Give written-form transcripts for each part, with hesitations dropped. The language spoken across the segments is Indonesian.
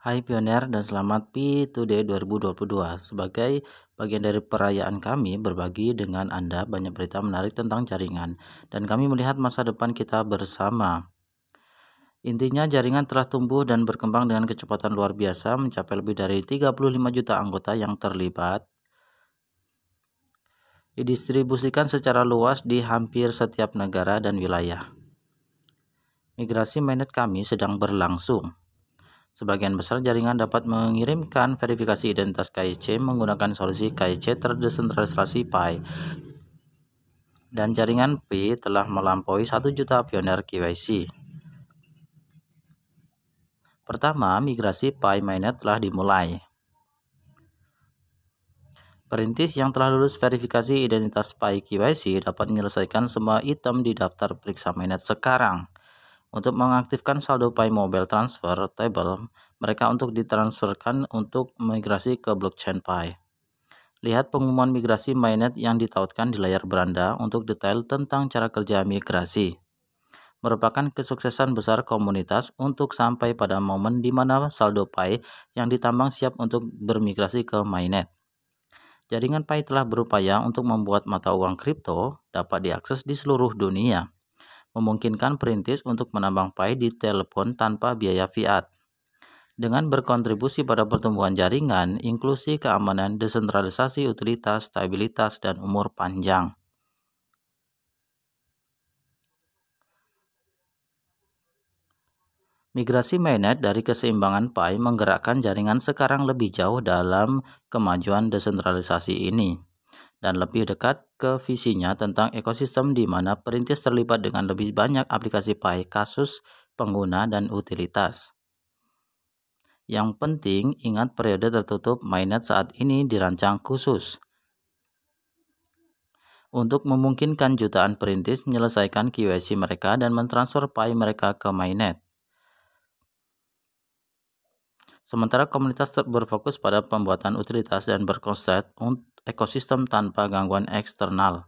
Hai pioner dan selamat P2D 2022. Sebagai bagian dari perayaan kami berbagi dengan Anda banyak berita menarik tentang jaringan dan kami melihat masa depan kita bersama. Intinya jaringan telah tumbuh dan berkembang dengan kecepatan luar biasa mencapai lebih dari 35 juta anggota yang terlibat. Didistribusikan secara luas di hampir setiap negara dan wilayah. Migrasi mainnet kami sedang berlangsung. Sebagian besar jaringan dapat mengirimkan verifikasi identitas KYC menggunakan solusi KYC terdesentralisasi Pi. Dan jaringan Pi telah melampaui 1 juta pioner KYC. Pertama, migrasi Pi mainnet telah dimulai. Perintis yang telah lulus verifikasi identitas Pi KYC dapat menyelesaikan semua item di daftar periksa mainnet sekarang. Untuk mengaktifkan saldo Pi Mobile Transfer Table, mereka untuk ditransferkan untuk migrasi ke blockchain Pi. Lihat pengumuman migrasi mainnet yang ditautkan di layar beranda untuk detail tentang cara kerja migrasi. Merupakan kesuksesan besar komunitas untuk sampai pada momen di mana saldo Pi yang ditambang siap untuk bermigrasi ke mainnet. Jaringan Pi telah berupaya untuk membuat mata uang kripto dapat diakses di seluruh dunia, memungkinkan perintis untuk menambang Pi di telepon tanpa biaya fiat. Dengan berkontribusi pada pertumbuhan jaringan, inklusi, keamanan, desentralisasi, utilitas, stabilitas, dan umur panjang. Migrasi mainnet dari keseimbangan Pi menggerakkan jaringan sekarang lebih jauh dalam kemajuan desentralisasi ini dan lebih dekat ke visinya tentang ekosistem di mana perintis terlibat dengan lebih banyak aplikasi Pi, kasus, pengguna, dan utilitas. Yang penting, ingat periode tertutup mainnet saat ini dirancang khusus untuk memungkinkan jutaan perintis menyelesaikan KYC mereka dan mentransfer Pi mereka ke mainnet. Sementara komunitas berfokus pada pembuatan utilitas dan berkonsep ekosistem tanpa gangguan eksternal.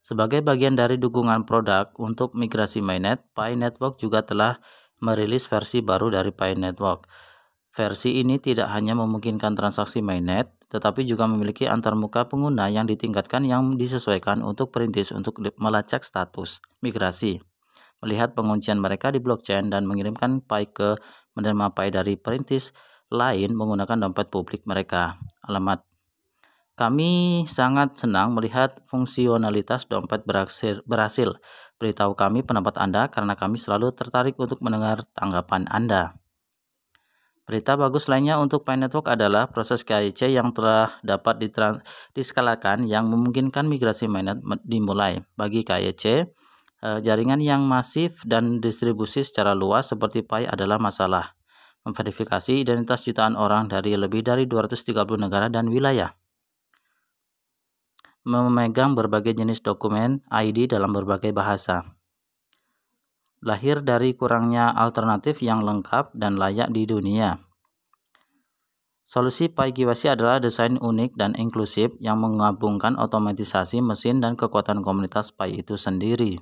Sebagai bagian dari dukungan produk untuk migrasi mainnet, Pi Network juga telah merilis versi baru dari Pi Network. Versi ini tidak hanya memungkinkan transaksi mainnet, tetapi juga memiliki antarmuka pengguna yang ditingkatkan yang disesuaikan untuk perintis untuk melacak status migrasi, melihat penguncian mereka di blockchain dan mengirimkan Pi ke menerima Pi dari perintis lain menggunakan dompet publik mereka. Alamat. Kami sangat senang melihat fungsionalitas dompet berhasil. Beritahu kami pendapat Anda karena kami selalu tertarik untuk mendengar tanggapan Anda. Berita bagus lainnya untuk Pi Network adalah proses KYC yang telah dapat diskalakan yang memungkinkan migrasi mainnet dimulai. Bagi KYC, jaringan yang masif dan distribusi secara luas seperti Pi adalah masalah. Memverifikasi identitas jutaan orang dari lebih dari 230 negara dan wilayah. Memegang berbagai jenis dokumen ID dalam berbagai bahasa. Lahir dari kurangnya alternatif yang lengkap dan layak di dunia. Solusi Pi KYC adalah desain unik dan inklusif yang menggabungkan otomatisasi mesin dan kekuatan komunitas Pi itu sendiri.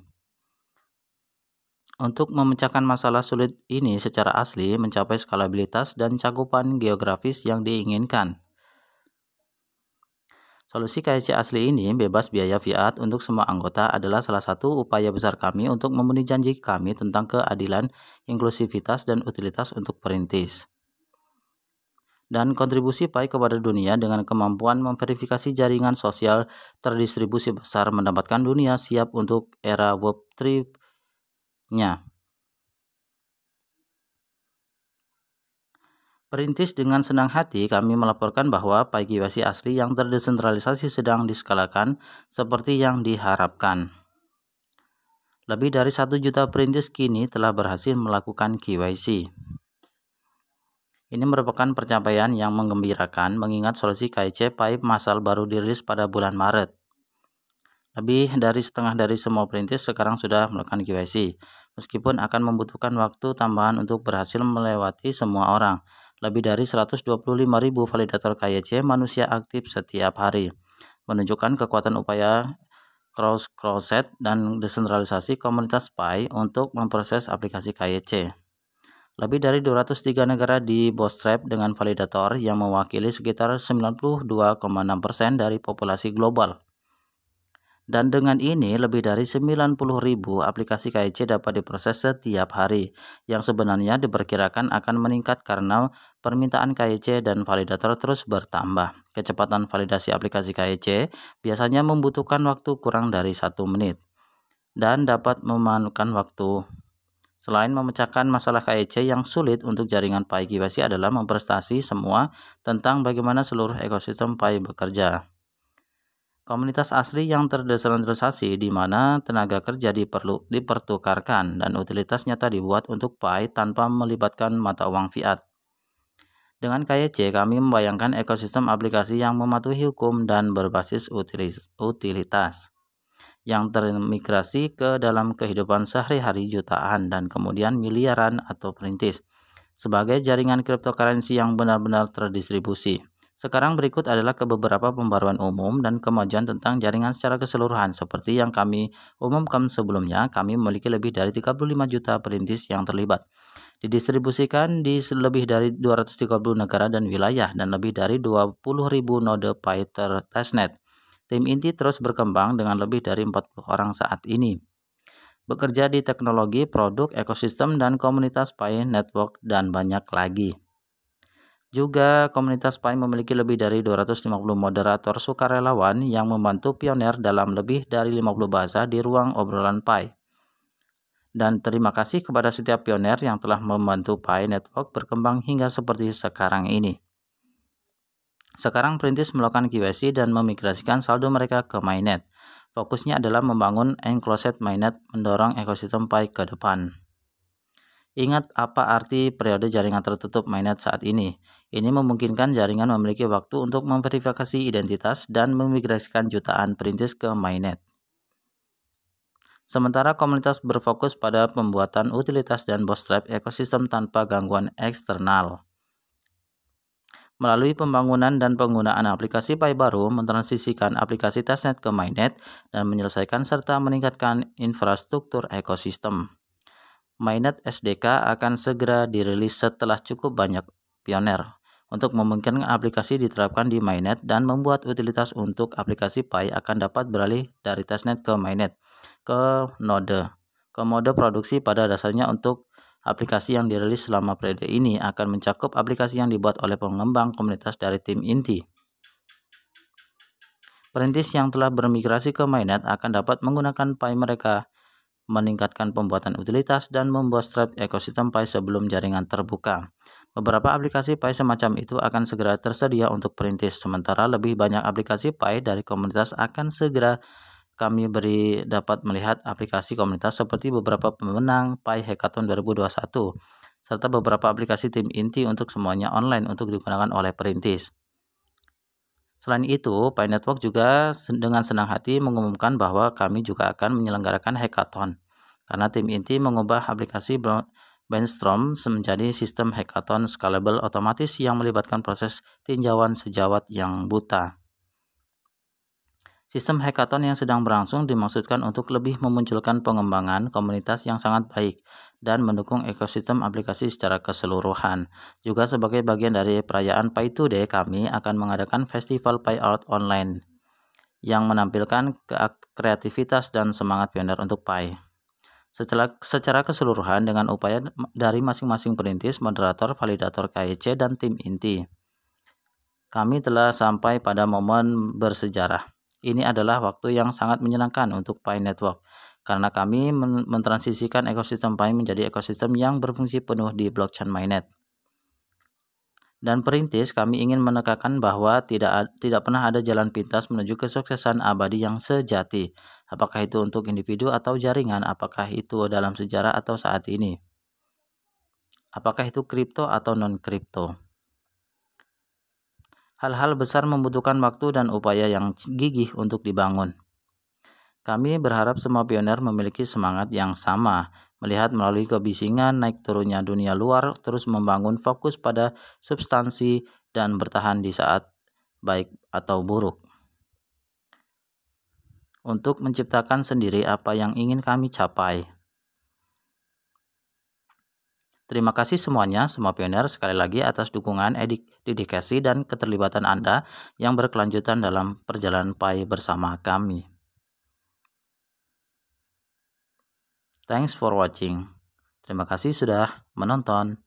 Untuk memecahkan masalah sulit ini secara asli, mencapai skalabilitas dan cakupan geografis yang diinginkan. Solusi KYC asli ini bebas biaya fiat untuk semua anggota adalah salah satu upaya besar kami untuk memenuhi janji kami tentang keadilan, inklusivitas, dan utilitas untuk perintis. Dan kontribusi Pi kepada dunia dengan kemampuan memverifikasi jaringan sosial terdistribusi besar mendapatkan dunia siap untuk era Web 3-nya. Perintis dengan senang hati kami melaporkan bahwa Pi KYC asli yang terdesentralisasi sedang diskalakan seperti yang diharapkan. Lebih dari 1 juta perintis kini telah berhasil melakukan KYC. Ini merupakan pencapaian yang menggembirakan mengingat solusi KYC Pi massal baru dirilis pada bulan Maret. Lebih dari setengah dari semua perintis sekarang sudah melakukan KYC, meskipun akan membutuhkan waktu tambahan untuk berhasil melewati semua orang. Lebih dari 125.000 validator KYC manusia aktif setiap hari, menunjukkan kekuatan upaya cross-set dan desentralisasi komunitas Pi untuk memproses aplikasi KYC. Lebih dari 203 negara di Bootstrap dengan validator yang mewakili sekitar 92,6% dari populasi global. Dan dengan ini, lebih dari 90.000 aplikasi KIC dapat diproses setiap hari, yang sebenarnya diperkirakan akan meningkat karena permintaan KIC dan validator terus bertambah. Kecepatan validasi aplikasi KIC biasanya membutuhkan waktu kurang dari 1 menit dan dapat memakan waktu. Selain memecahkan masalah KIC yang sulit untuk jaringan Pi KYC adalah memprestasi semua tentang bagaimana seluruh ekosistem Pi bekerja. Komunitas asli yang terdesentralisasi di mana tenaga kerja dipertukarkan dan utilitas nyata dibuat untuk Pi tanpa melibatkan mata uang fiat. Dengan KYC, kami membayangkan ekosistem aplikasi yang mematuhi hukum dan berbasis utilitas yang termigrasi ke dalam kehidupan sehari-hari jutaan dan kemudian miliaran atau perintis sebagai jaringan cryptocurrency yang benar-benar terdistribusi. Sekarang berikut adalah beberapa pembaruan umum dan kemajuan tentang jaringan secara keseluruhan. Seperti yang kami umumkan sebelumnya, kami memiliki lebih dari 35 juta perintis yang terlibat. Didistribusikan di lebih dari 230 negara dan wilayah dan lebih dari 20.000 node Pi testnet. Tim inti terus berkembang dengan lebih dari 40 orang saat ini. Bekerja di teknologi, produk, ekosistem, dan komunitas Pi Network, dan banyak lagi. Juga, komunitas Pi memiliki lebih dari 250 moderator sukarelawan yang membantu pioner dalam lebih dari 50 bahasa di ruang obrolan Pi. Dan terima kasih kepada setiap pioner yang telah membantu Pi Network berkembang hingga seperti sekarang ini. Sekarang perintis melakukan KYC dan memigrasikan saldo mereka ke mainnet. Fokusnya adalah membangun enclosed mainnet mendorong ekosistem Pi ke depan. Ingat apa arti periode jaringan tertutup mainnet saat ini. Ini memungkinkan jaringan memiliki waktu untuk memverifikasi identitas dan memigrasikan jutaan perintis ke mainnet. Sementara komunitas berfokus pada pembuatan utilitas dan bootstrap ekosistem tanpa gangguan eksternal. Melalui pembangunan dan penggunaan aplikasi Pi baru, mentransisikan aplikasi testnet ke mainnet dan menyelesaikan serta meningkatkan infrastruktur ekosistem. Mainnet SDK akan segera dirilis setelah cukup banyak pioner untuk memungkinkan aplikasi diterapkan di mainnet dan membuat utilitas untuk aplikasi Pi akan dapat beralih dari testnet ke mainnet ke mode produksi. Pada dasarnya untuk aplikasi yang dirilis selama periode ini akan mencakup aplikasi yang dibuat oleh pengembang komunitas dari tim inti. Perintis yang telah bermigrasi ke mainnet akan dapat menggunakan Pi mereka meningkatkan pembuatan utilitas dan membootstrap ekosistem Pi sebelum jaringan terbuka. Beberapa aplikasi Pi semacam itu akan segera tersedia untuk perintis, sementara lebih banyak aplikasi Pi dari komunitas akan segera kami dapat melihat aplikasi komunitas seperti beberapa pemenang Pi Hackathon 2021, serta beberapa aplikasi tim inti untuk semuanya online untuk digunakan oleh perintis. Selain itu, Pi Network juga dengan senang hati mengumumkan bahwa kami juga akan menyelenggarakan hackathon, karena tim inti mengubah aplikasi Brainstorm menjadi sistem hackathon scalable otomatis yang melibatkan proses tinjauan sejawat yang buta. Sistem hackathon yang sedang berlangsung dimaksudkan untuk lebih memunculkan pengembangan komunitas yang sangat baik dan mendukung ekosistem aplikasi secara keseluruhan. Juga sebagai bagian dari perayaan Pi Today, kami akan mengadakan festival Pi Art online yang menampilkan kreativitas dan semangat pioner untuk Pi. Secara keseluruhan dengan upaya dari masing-masing perintis, moderator, validator KIC, dan tim inti, kami telah sampai pada momen bersejarah. Ini adalah waktu yang sangat menyenangkan untuk Pi Network, karena kami mentransisikan ekosistem Pi menjadi ekosistem yang berfungsi penuh di blockchain mainnet. Dan perintis, kami ingin menekankan bahwa tidak pernah ada jalan pintas menuju kesuksesan abadi yang sejati, apakah itu untuk individu atau jaringan, apakah itu dalam sejarah atau saat ini, apakah itu kripto atau non-kripto. Hal-hal besar membutuhkan waktu dan upaya yang gigih untuk dibangun. Kami berharap semua pioner memiliki semangat yang sama, melihat melalui kebisingan naik turunnya dunia luar, terus membangun fokus pada substansi dan bertahan di saat baik atau buruk. Untuk menciptakan sendiri apa yang ingin kami capai. Terima kasih semuanya, semua pioner, sekali lagi atas dukungan, dedikasi, dan keterlibatan Anda yang berkelanjutan dalam perjalanan Pi bersama kami. Thanks for watching. Terima kasih sudah menonton.